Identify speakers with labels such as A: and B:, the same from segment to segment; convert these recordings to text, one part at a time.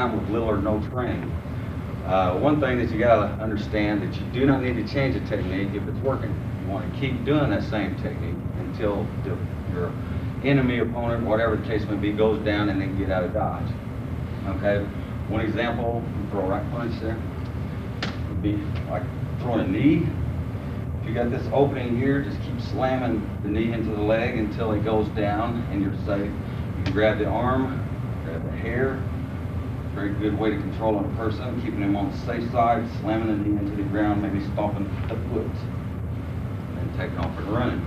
A: time with little or no training. One thing that you gotta understand that you do not need to change the technique if it's working. You want to keep doing that same technique until your enemy, opponent, whatever the case may be, goes down and then get out of dodge. Okay? One example, throw a right punch there, would be like throwing a knee. If you got this opening here, just keep slamming the knee into the leg until it goes down and you're safe. You can grab the arm, grab the hair. Very good way to control a person, keeping him on the safe side, slamming the knee into the ground, maybe stomping the foot, and taking off and running.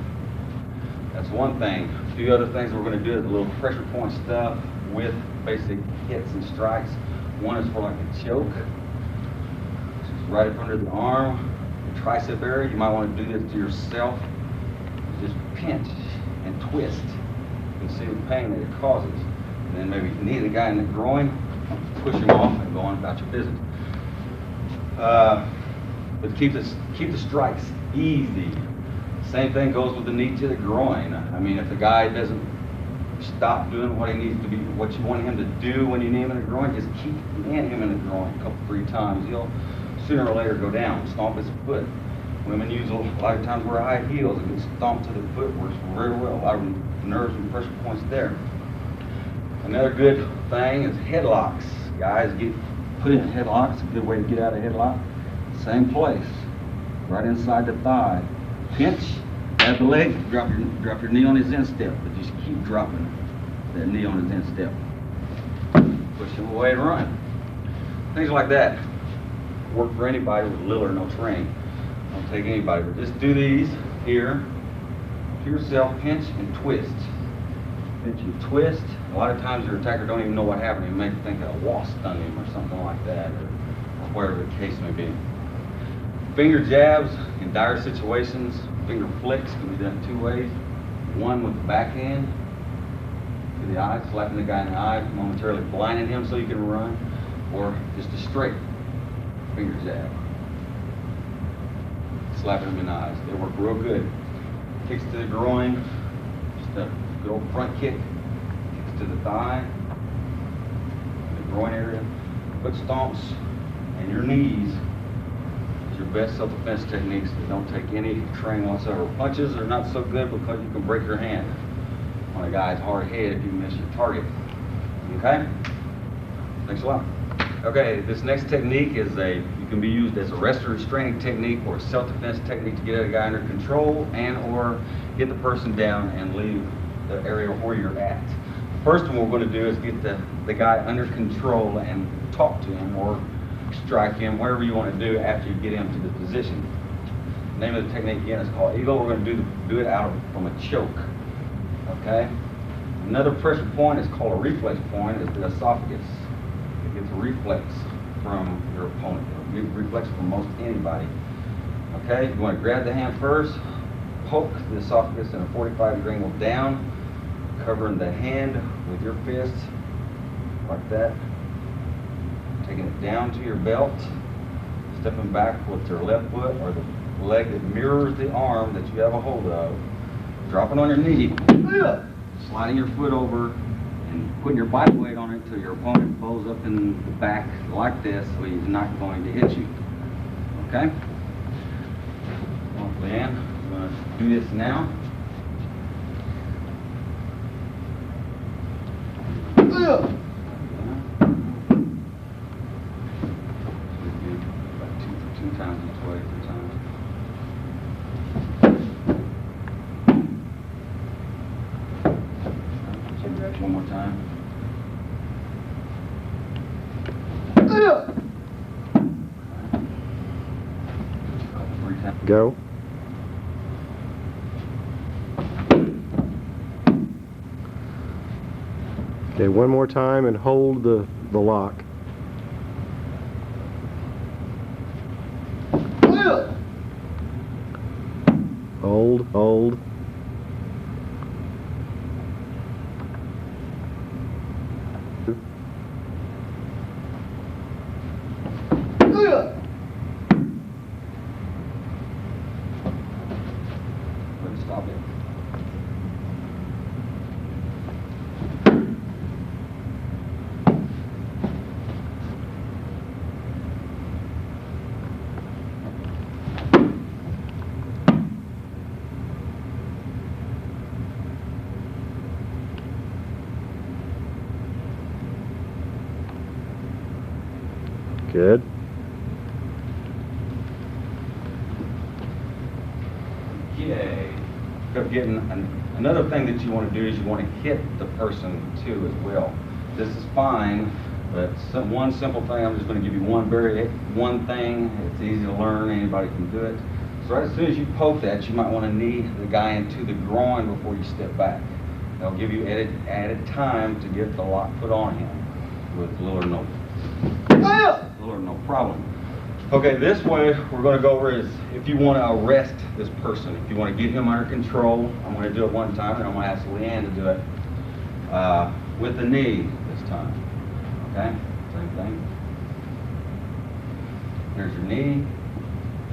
A: That's one thing. A few other things we're going to do is a little pressure point stuff with basic hits and strikes. One is for like a choke, which is right up under the arm, the tricep area. You might want to do this to yourself. Just pinch and twist. You can see the pain that it causes. And then maybe knee the guy in the groin, push him off and go on about your business. But keep the strikes easy. Same thing goes with the knee to the groin. I mean, if the guy doesn't stop doing what he needs to be, what you want him to do when you knee him in the groin, just keep hitting him in the groin a couple, 3 times. He'll sooner or later go down, stomp his foot. Women use a lot of times wear high heels. A good stomp to the foot works very well. A lot of nerves and pressure points there. Another good thing is headlocks. Guys, put in headlocks. A good way to get out of headlock. Same place, right inside the thigh. Pinch, grab the leg, drop your knee on his instep, but just keep dropping that knee on his instep. Push him away and run. Things like that work for anybody with little or no training. Don't take anybody, but just do these here to yourself. Pinch and twist. Pinch and twist. A lot of times your attacker don't even know what happened. He may think that a wasp stung him or something like that, or whatever the case may be. Finger jabs in dire situations. Finger flicks can be done 2 ways. One with the backhand to the eye, slapping the guy in the eye, momentarily blinding him so you can run, or just a straight finger jab, slapping him in the eyes. They work real good. Kicks to the groin, just a good old front kick. Kicks to the thigh, the groin area. Foot stomps and your knees is your best self-defense techniques that don't take any training whatsoever. Punches are not so good because you can break your hand on a guy's hard head if you miss your target. Okay? Thanks a lot. Okay, this next technique you can be used as a arrest or restraining technique or a self-defense technique to get a guy under control and or get the person down and leave the area where you're at. The first one we're going to do is get the guy under control and talk to him or strike him, whatever you want to do after you get him to the position. The name of the technique again is called Eagle. We're going to do it out from a choke. Okay? Another pressure point is called a reflex point, is the esophagus. It gets a reflex from your opponent. It'll get a reflex from most anybody. Okay? You want to grab the hand first, poke the esophagus in a 45-degree angle down, covering the hand with your fist, like that. Taking it down to your belt, stepping back with your left foot or the leg that mirrors the arm that you have a hold of, dropping on your knee, sliding your foot over and putting your body weight on it until your opponent blows up in the back like this so he's not going to hit you. Okay? Well, Leanne, I'm going to do this now. Two times each way, 3 times. One more time.
B: Go. Okay, one more time and hold the lock. Hold.
A: Stop it.
B: Good.
A: Okay. Another thing that you want to do is you want to hit the person too as well. This is fine, but one simple thing, I'm just going to give you one thing. It's easy to learn, anybody can do it. So right as soon as you poke that, you might want to knee the guy into the groin before you step back. That'll give you added time to get the lock put on him with little or no problem. Okay, this way we're going to go over is if you want to arrest this person, if you want to get him under control. I'm going to do it one time, and I'm going to ask Leanne to do it with the knee this time. Okay, same thing. Here's your knee.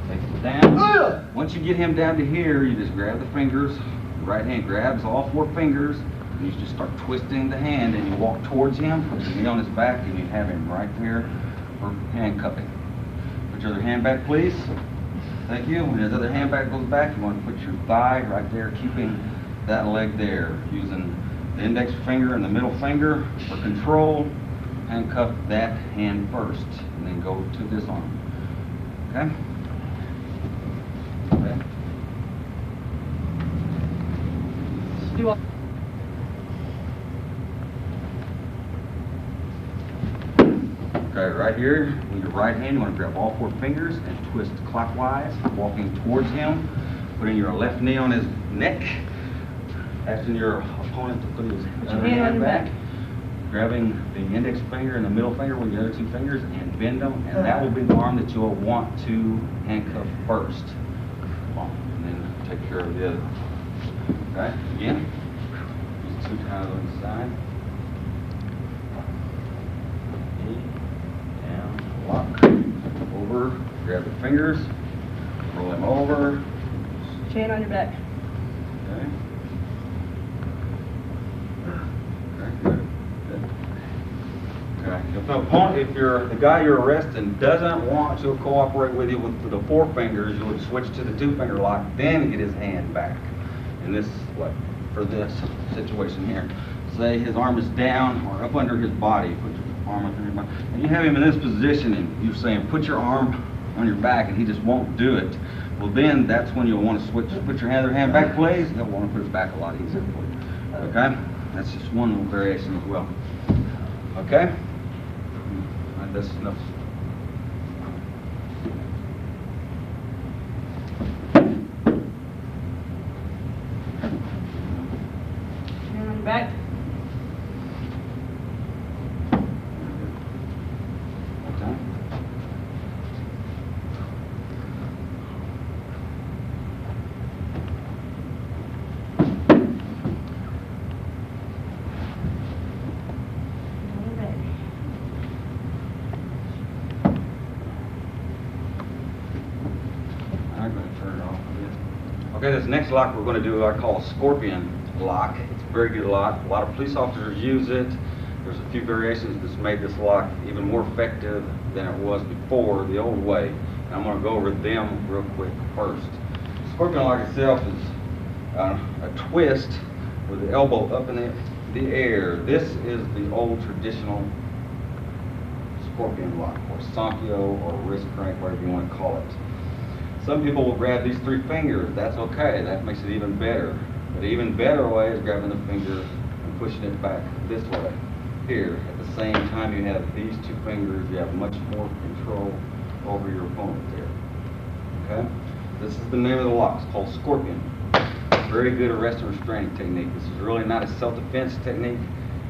A: Take it down. Once you get him down to here, you just grab the fingers. Right hand grabs all 4 fingers, and you just start twisting the hand, and you walk towards him, put your knee on his back, and you have him right there for handcuffing. Put your other hand back, please. Thank you. When his other hand back goes back, you want to put your thigh right there, keeping that leg there, using the index finger and the middle finger for control. Handcuff that hand first, and then go to this arm. Okay? Okay, right here, with your right hand, you want to grab all 4 fingers and twist clockwise, walking towards him, putting your left knee on his neck, asking your opponent to put his other hand back, grabbing the index finger and the middle finger with the other 2 fingers and bend them, and that will be the arm that you'll want to handcuff first. And then take care of the other. Okay, again, use 2 times on the side. Down, lock, over, grab the fingers, roll him over.
C: Chain on your back.
A: Okay. Okay, good. Okay. If the guy you're arresting doesn't want to cooperate with you with the 4 fingers, you would switch to the 2-finger lock, then get his hand back. And this, for this situation here, say his arm is down or up under his body, put your arm up under his body, and you have him in this position, and you're saying put your arm on your back, and he just won't do it. Well, then that's when you'll want to switch. Put your other hand back, please. He'll want to put his back a lot easier for you. Okay, that's just one little variation as well. Okay, and that's enough.
C: Back.
A: Okay, this next lock we're going to do, I call a scorpion lock. It's a very good lock. A lot of police officers use it. There's a few variations that's made this lock even more effective than it was before, the old way. And I'm going to go over them real quick first. The scorpion lock itself is a twist with the elbow up in the air. This is the old traditional scorpion lock, or Sankyo, or wrist crank, whatever you want to call it. Some people will grab these 3 fingers. That's okay. That makes it even better. But the even better way is grabbing the finger and pushing it back this way. Here, at the same time you have these 2 fingers, you have much more control over your opponent there. Okay? This is the name of the lock. It's called Scorpion. Very good arrest and restraining technique. This is really not a self-defense technique,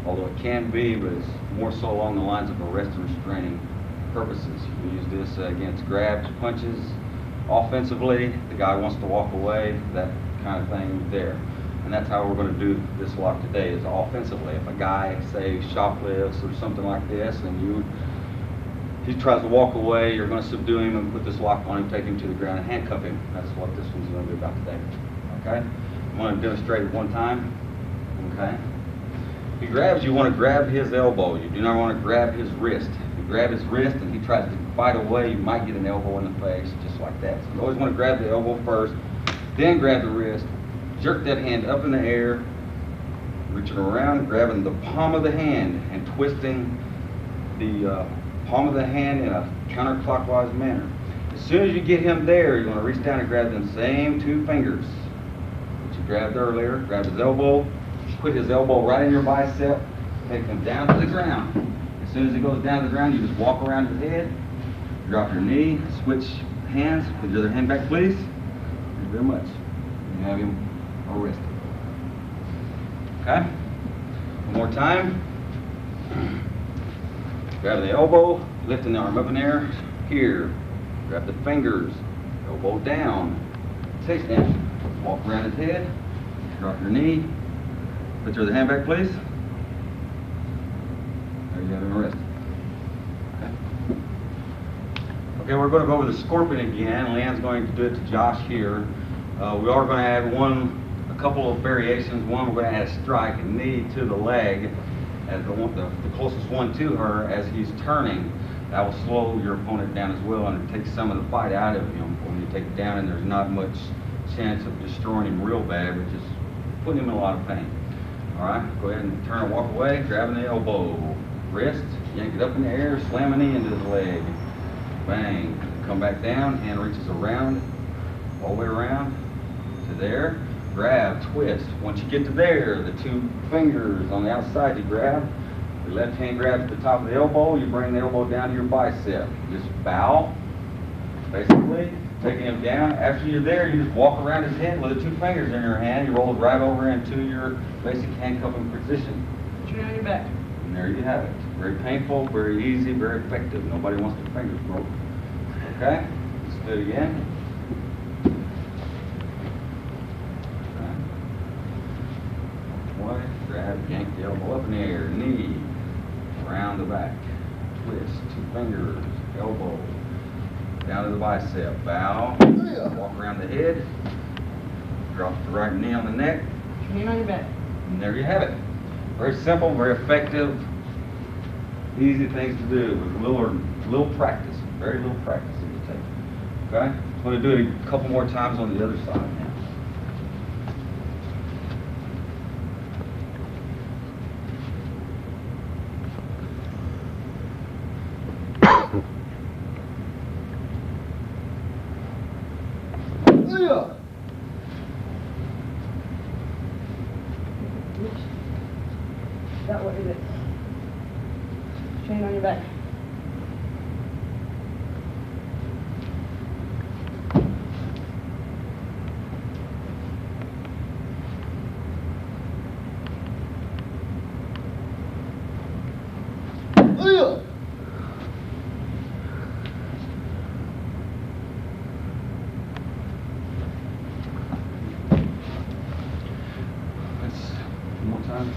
A: although it can be, but it's more so along the lines of arrest and restraining purposes. You can use this against grabs, punches, offensively, the guy wants to walk away, that kind of thing there. And that's how we're going to do this lock today, is offensively. If a guy, say, shoplifts or something like this, and he tries to walk away, you're going to subdue him and put this lock on him, take him to the ground and handcuff him. That's what this one's going to be about today. Okay? I'm going to demonstrate it one time. Okay? If he grabs, you want to grab his elbow. You do not want to grab his wrist. If you grab his wrist and he tries to fight away, you might get an elbow in the face, just like that. So you always want to grab the elbow first, then grab the wrist, jerk that hand up in the air, reaching around, grabbing the palm of the hand and twisting the palm of the hand in a counterclockwise manner. As soon as you get him there, you're going to reach down and grab them same 2 fingers that you grabbed earlier. Grab his elbow, put his elbow right in your bicep, take him down to the ground. As soon as he goes down to the ground, you just walk around his head, drop your knee, switch hands, put your other hand back, please. Thank you very much. You have him arrested. Okay? One more time. Grab the elbow, lifting the arm up in the air. Here. Grab the fingers, elbow down, take down. Walk around his head, drop your knee, put your other hand back, please. There you have him arrested. Okay, we're going to go over the scorpion again. Leanne's going to do it to Josh here. We are going to add a couple of variations. One, we're going to add a strike, a knee to the leg, as the closest one to her as he's turning. That will slow your opponent down as well, and it takes some of the fight out of him when you take it down, and there's not much chance of destroying him real bad, but just putting him in a lot of pain. All right, go ahead and turn and walk away, grabbing the elbow, wrist, yank it up in the air, slam a knee into the leg. Bang. Come back down, hand reaches around, all the way around to there. Grab, twist. Once you get to there, the 2 fingers on the outside you grab. The left hand grabs the top of the elbow, you bring the elbow down to your bicep. Just bow, basically, taking him down. After you're there, you just walk around his head with the 2 fingers in your hand. You roll it right over into your basic handcuffing position.
C: Chin on your back.
A: And there you have it. Very painful, very easy, very effective. Nobody wants their fingers broke. Okay? Let's do it again. One, grab, yank the elbow up in the air, knee, around the back, twist, 2 fingers, elbow, down to the bicep, bow, walk around the head, drop the right knee on the neck.
C: Chin on your back.
A: And there you have it. Very simple, very effective, easy things to do with little practice, very little practice it will take. Okay? I'm going to do it a couple more times on the other side now.
C: That way is it. Chin on your back.
A: Let's one more time.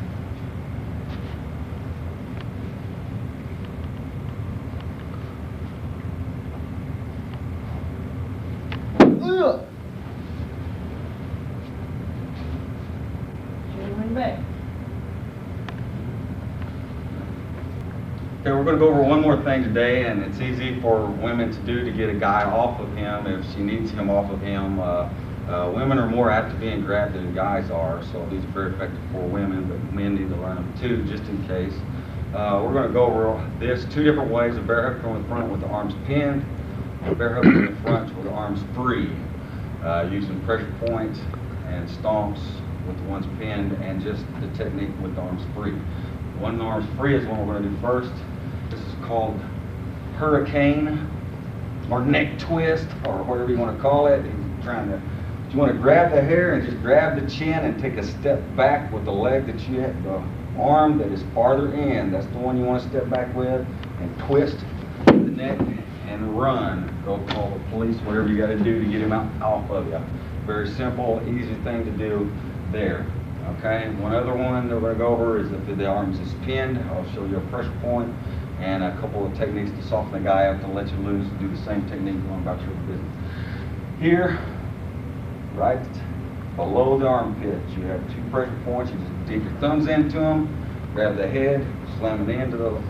C: Chin on your back.
A: Okay, we're going to go over one more thing today, and it's easy for women to do to get a guy off of him if she needs him off of him. Women are more apt to being grabbed than guys are, so these are very effective for women, but men need to learn them too, just in case. We're going to go over this 2 different ways: a bear hug from the front with the arms pinned, a bear hug from the front with the arms free, using pressure points and stomps with the ones pinned, and just the technique with the arms free. One arms free is what we're going to do first. This is called hurricane or neck twist, or whatever you want to call it. You want to grab the hair and just grab the chin and take a step back with the leg that you have, the arm that is farther in. That's the one you want to step back with, and twist the neck and run. Go call the police, whatever you got to do to get him off of you. Very simple, easy thing to do there. Okay, one other one that we're going to go over is if the arms is pinned. I'll show you a pressure point and a couple of techniques to soften the guy up to let you loose. Do the same technique going about your business. Here, right below the armpit, you have 2 pressure points. You just dig your thumbs into them, grab the head, slam it into the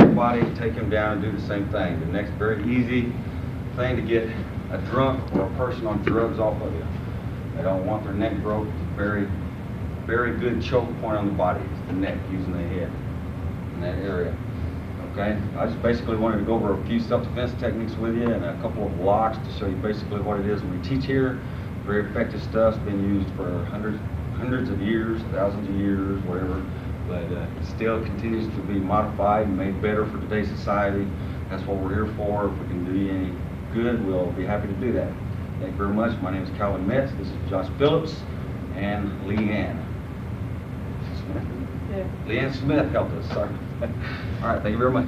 A: body, take him down and do the same thing. The next very easy thing to get a drunk or a person on drugs off of you. They don't want their neck broke. It's a very, very good choke point on the body. It's the neck, using the head in that area. Okay, I just basically wanted to go over a few self-defense techniques with you and a couple of locks to show you basically what it is we teach here. Very effective stuff, it's been used for hundreds of years, thousands of years, whatever, but it still continues to be modified and made better for today's society. That's what we're here for. If we can do you any good, we'll be happy to do that. Thank you very much. My name is Calvin Metz. This is Josh Phillips and Leanne Smith.
C: Yeah.
A: Leanne Smith helped us, sorry. All right, thank you very much.